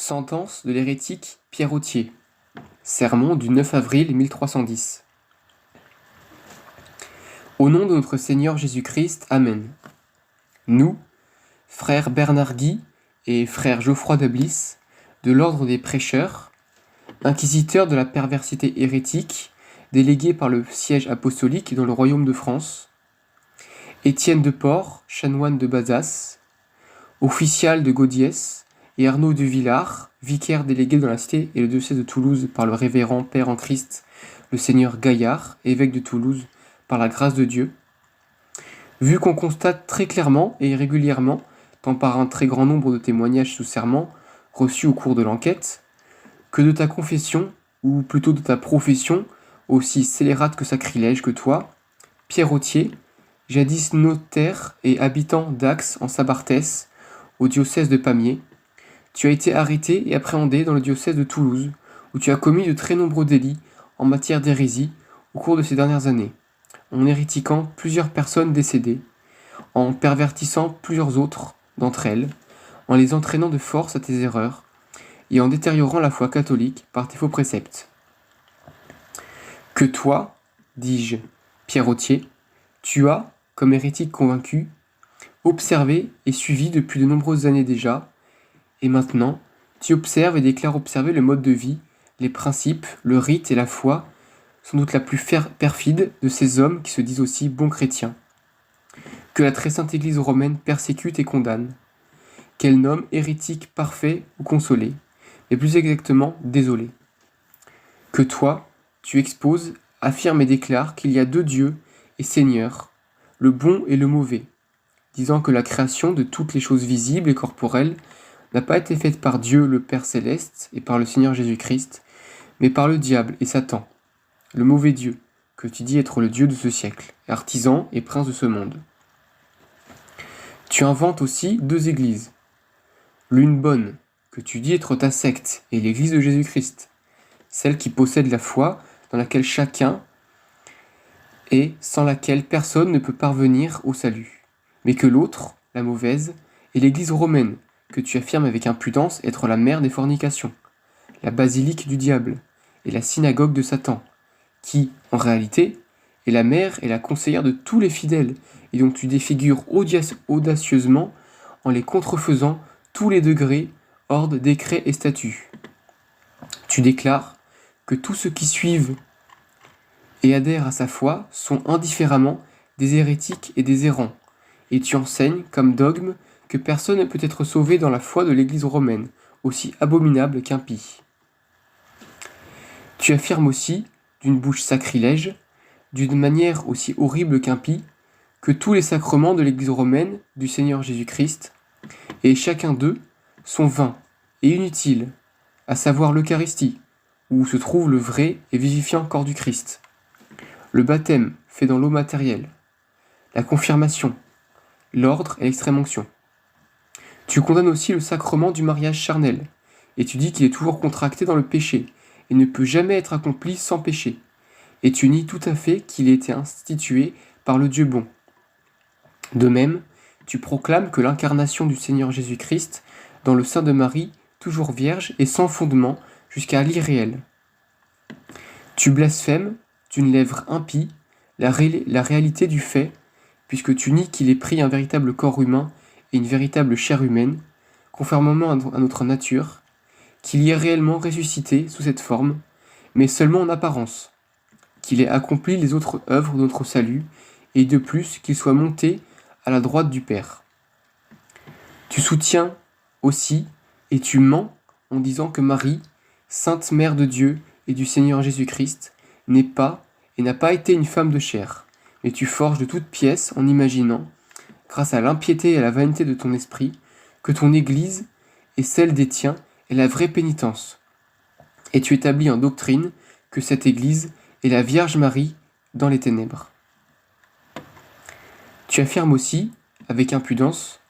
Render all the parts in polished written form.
Sentence de l'hérétique Pierrotier. Sermon du 9 avril 1310. Au nom de notre Seigneur Jésus-Christ, Amen. Nous, frère Bernard Guy et frère Geoffroy de Bliss, de l'ordre des prêcheurs, inquisiteurs de la perversité hérétique, délégués par le siège apostolique dans le royaume de France, Étienne de Port, chanoine de Bazas, official de Gaudiès, et Arnaud de Villars, vicaire délégué dans la cité et le diocèse de Toulouse par le révérend Père en Christ, le Seigneur Gaillard, évêque de Toulouse, par la grâce de Dieu, vu qu'on constate très clairement et régulièrement, tant par un très grand nombre de témoignages sous serment reçus au cours de l'enquête, que de ta confession, ou plutôt de ta profession, aussi scélérate que sacrilège que toi, Pierrotier, jadis notaire et habitant d'Ax en Sabartès, au diocèse de Pamiers, tu as été arrêté et appréhendé dans le diocèse de Toulouse, où tu as commis de très nombreux délits en matière d'hérésie au cours de ces dernières années, en hérétiquant plusieurs personnes décédées, en pervertissant plusieurs autres d'entre elles, en les entraînant de force à tes erreurs, et en détériorant la foi catholique par tes faux préceptes. Que toi, dis-je, Pierrotier, tu as, comme hérétique convaincu, observé et suivi depuis de nombreuses années déjà, et maintenant, tu observes et déclares observer le mode de vie, les principes, le rite et la foi, sans doute la plus perfide de ces hommes qui se disent aussi bons chrétiens, que la très sainte Église romaine persécute et condamne, qu'elle nomme hérétique parfait ou consolé, mais plus exactement désolé. Que toi, tu exposes, affirmes et déclares qu'il y a deux dieux et seigneurs, le bon et le mauvais, disant que la création de toutes les choses visibles et corporelles n'a pas été faite par Dieu le Père Céleste et par le Seigneur Jésus-Christ, mais par le diable et Satan, le mauvais Dieu, que tu dis être le Dieu de ce siècle, artisan et prince de ce monde. Tu inventes aussi deux églises, l'une bonne, que tu dis être ta secte, et l'église de Jésus-Christ, celle qui possède la foi, dans laquelle chacun est, sans laquelle personne ne peut parvenir au salut, mais que l'autre, la mauvaise, est l'église romaine, que tu affirmes avec impudence être la mère des fornications, la basilique du diable, et la synagogue de Satan, qui, en réalité, est la mère et la conseillère de tous les fidèles, et dont tu défigures audacieusement en les contrefaisant tous les degrés, ordres, décrets et statuts. Tu déclares que tous ceux qui suivent et adhèrent à sa foi sont indifféremment des hérétiques et des errants, et tu enseignes comme dogme que personne ne peut être sauvé dans la foi de l'Église romaine, aussi abominable qu'impie. Tu affirmes aussi, d'une bouche sacrilège, d'une manière aussi horrible qu'impie, que tous les sacrements de l'Église romaine du Seigneur Jésus-Christ, et chacun d'eux, sont vains et inutiles, à savoir l'Eucharistie, où se trouve le vrai et vivifiant corps du Christ, le baptême fait dans l'eau matérielle, la confirmation, l'ordre et l'extrême-onction. Tu condamnes aussi le sacrement du mariage charnel, et tu dis qu'il est toujours contracté dans le péché, et ne peut jamais être accompli sans péché. Et tu nies tout à fait qu'il ait été institué par le Dieu bon. De même, tu proclames que l'incarnation du Seigneur Jésus-Christ, dans le sein de Marie, toujours vierge et sans fondement, jusqu'à l'irréel. Tu blasphèmes, d'une lèvre impie, la réalité du fait, puisque tu nies qu'il ait pris un véritable corps humain et une véritable chair humaine, conformément à notre nature, qu'il y ait réellement ressuscité sous cette forme, mais seulement en apparence, qu'il ait accompli les autres œuvres de notre salut, et de plus qu'il soit monté à la droite du Père. Tu soutiens aussi, et tu mens en disant que Marie, Sainte Mère de Dieu et du Seigneur Jésus-Christ, n'est pas et n'a pas été une femme de chair, mais tu forges de toutes pièces en imaginant, grâce à l'impiété et à la vanité de ton esprit, que ton Église et celle des tiens est la vraie pénitence. Et tu établis en doctrine que cette Église est la Vierge Marie dans les ténèbres. Tu affirmes aussi, avec impudence,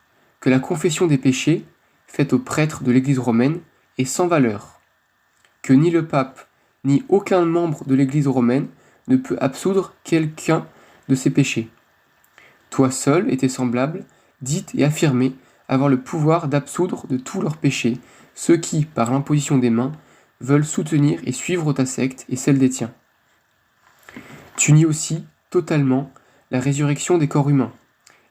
que la confession des péchés, faite aux prêtres de l'Église romaine, est sans valeur, que ni le pape, ni aucun membre de l'Église romaine ne peut absoudre quelqu'un de ses péchés. Toi seul et tes semblables, dites et affirmez avoir le pouvoir d'absoudre de tous leurs péchés, ceux qui, par l'imposition des mains, veulent soutenir et suivre ta secte et celle des tiens. Tu nies aussi totalement la résurrection des corps humains,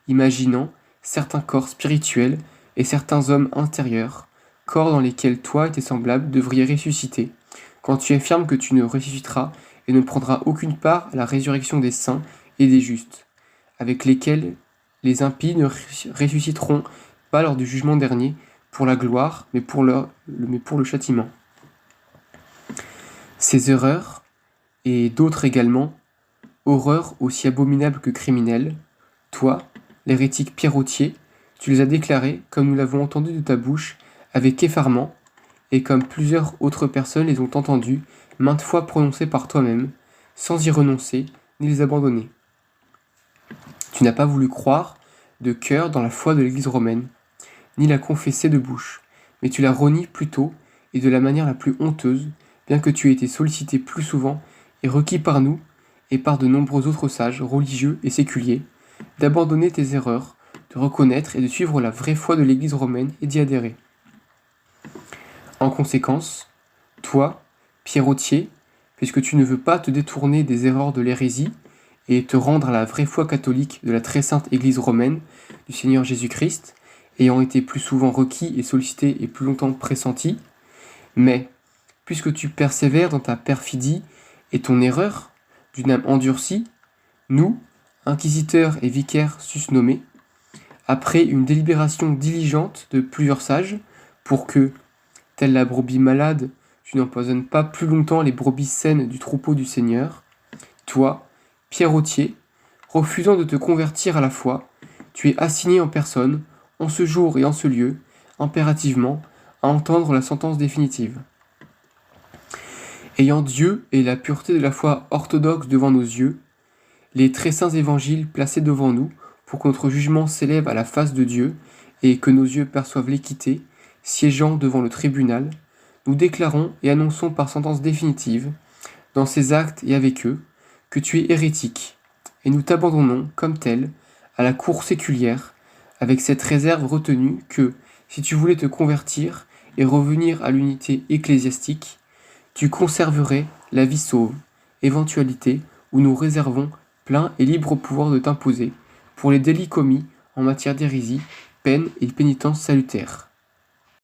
imaginant certains corps spirituels et certains hommes intérieurs, corps dans lesquels toi et tes semblables devriez ressusciter, quand tu affirmes que tu ne ressusciteras et ne prendras aucune part à la résurrection des saints et des justes, avec lesquels les impies ne ressusciteront pas lors du jugement dernier pour la gloire, mais pour le châtiment. Ces erreurs, et d'autres également, horreurs aussi abominables que criminelles, toi, l'hérétique Pierrotier, tu les as déclarées, comme nous l'avons entendu de ta bouche, avec effarement, et comme plusieurs autres personnes les ont entendues, maintes fois prononcées par toi-même, sans y renoncer, ni les abandonner. Tu n'as pas voulu croire de cœur dans la foi de l'Église romaine, ni la confesser de bouche, mais tu la renies plutôt, et de la manière la plus honteuse, bien que tu aies été sollicité plus souvent et requis par nous, et par de nombreux autres sages, religieux et séculiers, d'abandonner tes erreurs, de reconnaître et de suivre la vraie foi de l'Église romaine et d'y adhérer. En conséquence, toi, Pierrotier, puisque tu ne veux pas te détourner des erreurs de l'hérésie et te rendre à la vraie foi catholique de la très sainte Église romaine du Seigneur Jésus-Christ, ayant été plus souvent requis et sollicité et plus longtemps pressenti, mais, puisque tu persévères dans ta perfidie et ton erreur, d'une âme endurcie, nous, inquisiteurs et vicaires susnommés, après une délibération diligente de plusieurs sages, pour que, telle la brebis malade, tu n'empoisonnes pas plus longtemps les brebis saines du troupeau du Seigneur, toi, Pierrotier, refusant de te convertir à la foi, tu es assigné en personne, en ce jour et en ce lieu, impérativement, à entendre la sentence définitive. Ayant Dieu et la pureté de la foi orthodoxe devant nos yeux, les très saints évangiles placés devant nous, pour que notre jugement s'élève à la face de Dieu et que nos yeux perçoivent l'équité, siégeant devant le tribunal, nous déclarons et annonçons par sentence définitive, dans ces actes et avec eux, que tu es hérétique, et nous t'abandonnons, comme tel, à la cour séculière, avec cette réserve retenue que, si tu voulais te convertir et revenir à l'unité ecclésiastique, tu conserverais la vie sauve, éventualité où nous réservons plein et libre pouvoir de t'imposer, pour les délits commis en matière d'hérésie, peine et pénitence salutaire.